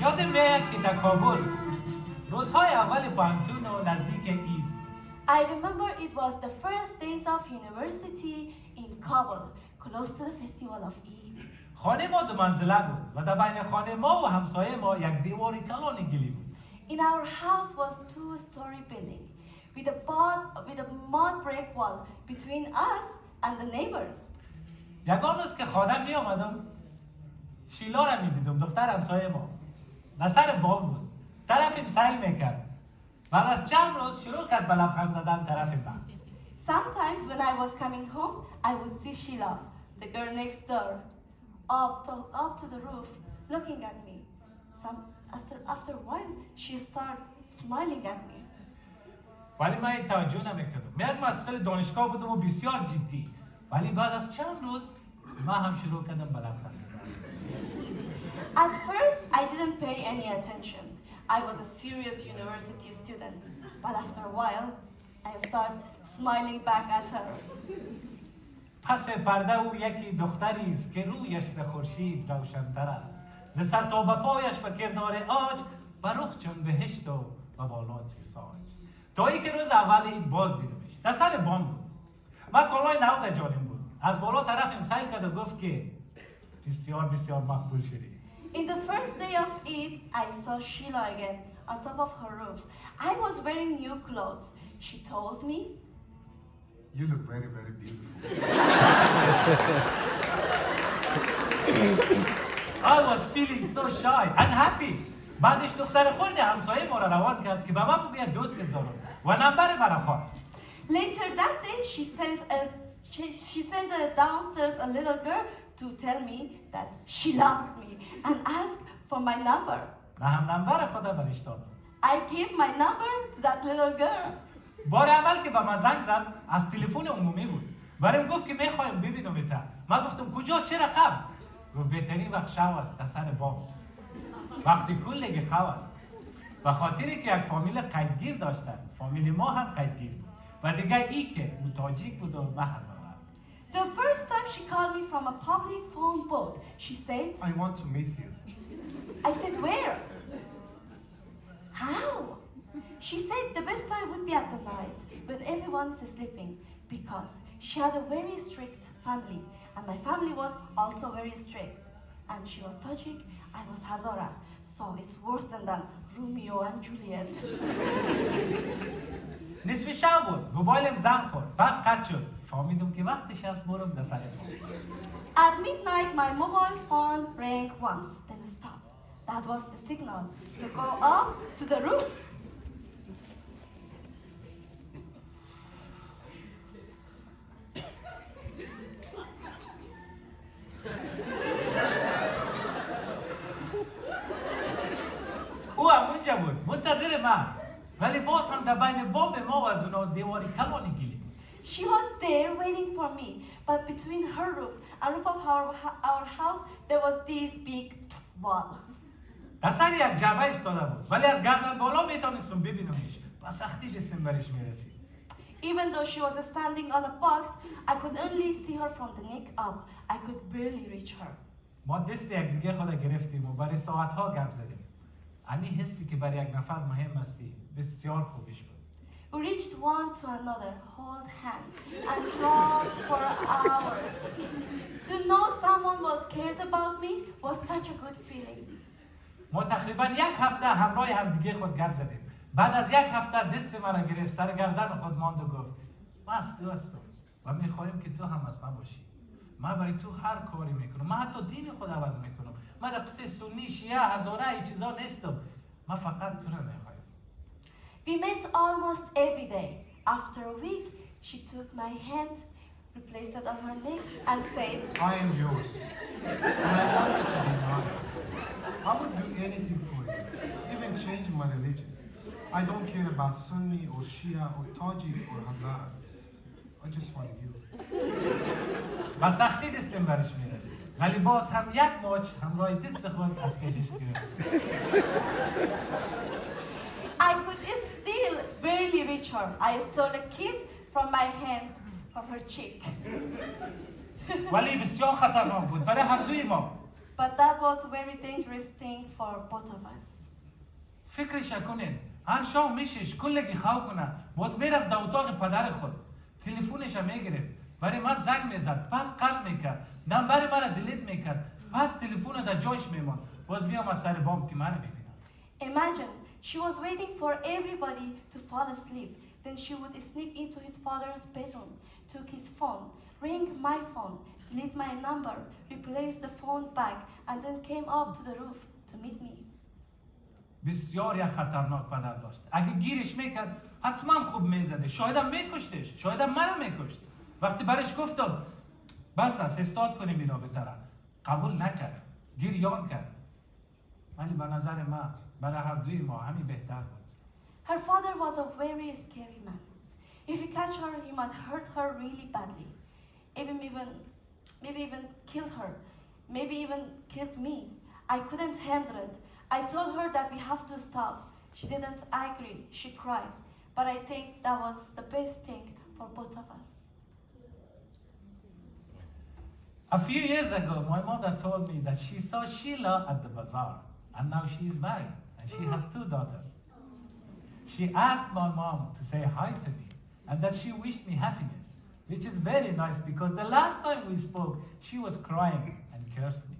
یادم میاد که در کابل روزهای اول پانتون و نزدیک عید. I remember it was the first days of university in Kabul, close to the festival of Eid. خانه ما 2 منزله بود و در بین خانه ما و همسایه ما یک دیوار کلان گلی بود. In our house was 2-story building with a mud brick wall between us and the neighbors. یگان روز که خانه می آمدم شیلا را می دیدم، دختر همسایه ما در سر بام بود، طرفیم سیل میکرد. بعد از چند روز شروع کرد به لبخند زدن طرف من. Sometimes when I was coming home, I would see Sheila, the girl next door, up to the roof, looking at me. After a while, she started smiling at me. ولی من این توجه نمیکردم. یک مسئله دانشگاه بودم و بسیار جدی. ولی بعد از چند روز من هم شروع کردم به لبخند زدن. At first, I didn't pay any attention. I was a serious university student. But after a while, I started smiling back at her. پس پرده او یکی دختری است که رویش ز خورشید روشن‌تر است. ز سر تا به پایش به کردار عاج، به رخ چون بهشت و به بالا چون ساج. تا ای که روز اول عید باز دیدمش. در سر بام بود. من کلاه نو در جانم بود. از بالا طرفم سیل کرد و گفت که بسیار بسیار مقبول شدی. In the first day of Eid, I saw Sheila again on top of her roof. I was wearing new clothes. She told me, "You look very, very beautiful." I was feeling so shy and happy. بعدش دختر خرد همسایه ما را روان کرد که به من بگوید دوست دارم و نمبر مرا خواست. Later that day, she sent downstairs a little girl to tell me that she loves me and asked for my number. من هم نمبر خدا برش دادم. I gave my number to that little girl. بار اول که به من زنگ زد از تلفن عمومی بود. برام گفت که میخوایم ببینمت. من گفتم کجا، چه رقم؟ گفت بهترین وقت شب است در سر بام. وقتی کلگی خواب است. به خاطری که یک فامیل قیدگیر داشتن، فامیل ما هم قیدگیر بود. و دیگه ای که او تاجیک بود و من هزاره. The first time she called me from a public phone booth, she said, "I want to meet you." I said, where? How? She said the best time would be at the night when everyone is sleeping because she had a very strict family and my family was also very strict. And she was Tajik, I was Hazara, so it's worse than Romeo and Juliet. نصف شب بود. موبایلم زنگ خورد. پس قطع شد. فهمیدم که وقتش از برم در سر بام. At midnight, my mobile phone rang once, then stopped. That was the signal to go up to the roof. او همونجا بود. منتظر من. ولی باز هم در بین بام ما و از اونها دیواری کلانی گلی بود. She was there waiting for me, but between her roof and roof of our house, there was this big wall. در سر یک جعبه ایستاده بود. ولی از گردن بالا میتونستم ببینمش. با سختی دستم برش میرسید. Even though she was standing on a box, I could only see her from the neck up. I could barely reach her. ما دست یک دیگه خود گرفتیم و برای ساعتها گپ زدیم. همین حسی که برای یک نفر مهم هستی بسیار خوبش بود. We reached one to another, hold hands, and talked for hours. To know someone was cares about me was such a good feeling. ما تقریبا یک هفته همراه همدیگه خود گپ زدیم. بعد از یک هفته دست مرا گرفت، سر گردن خود ماند و گفت ما از تو هستم و میخوایم که تو هم از من باشی. من برای تو هر کاری میکنم. من حتی دین خود عوض میکنم. من در قصه سنی، شیعه، هزاره ای چیزا نیستم. من فقط تو رو میخوایم. We met almost every day. After a week, she took my hand, replaced it on her neck, and said, "I am yours, and I want you to be mine. I would do anything for you, even change my religion. I don't care about Sunni or Shia or Tajik or Hazara. I just want you." با سختی دستم برش میرسید. ولی باز هم یک ماچ همراه دست خود از پیشش گرفت. I could still barely reach her. I stole a kiss from my hand, from her cheek. ولی بسیار خطرناک بود برای هر دوی ما. But that was a very dangerous thing for both of us. فکرش کنین هر شام میشش کلگی خواه کنه باز میرفت در اتاق پدر خود تلفونش هم میگرفت برای من زنگ میزد پس قطع میکرد نمبر من دیلیت میکرد پس تلفون در جایش میمان باز میام از سر بام که منو ببینم. Imagine, she was waiting for everybody to fall asleep. Then she would sneak into his father's bedroom, took his phone, ring my phone, delete my number, replace the phone back, and then came up to the roof to meet me. بسیار یک خطرناک پدر داشت. اگه گیرش میکرد حتما خوب میزده. شایدم میکشتش. شایدم منو میکشت. وقتی برش گفتم بس است استاد کنیم این رابطه را قبول نکرد. گریان کرد. ولی به نظر من برای هر دوی ما همین بهتر بود. Her father was a very scary man. If he catch her, he might hurt her really badly. Maybe even kill her. Maybe even kill me. I couldn't handle it. I told her that we have to stop. She didn't agree. She cried. But I think that was the best thing for both of us. A few years ago, my mother told me that she saw Sheila at the bazaar, and now she is married, and she has 2 daughters. She asked my mom to say hi to me, and that she wished me happiness, which is very nice because the last time we spoke, she was crying and cursed me.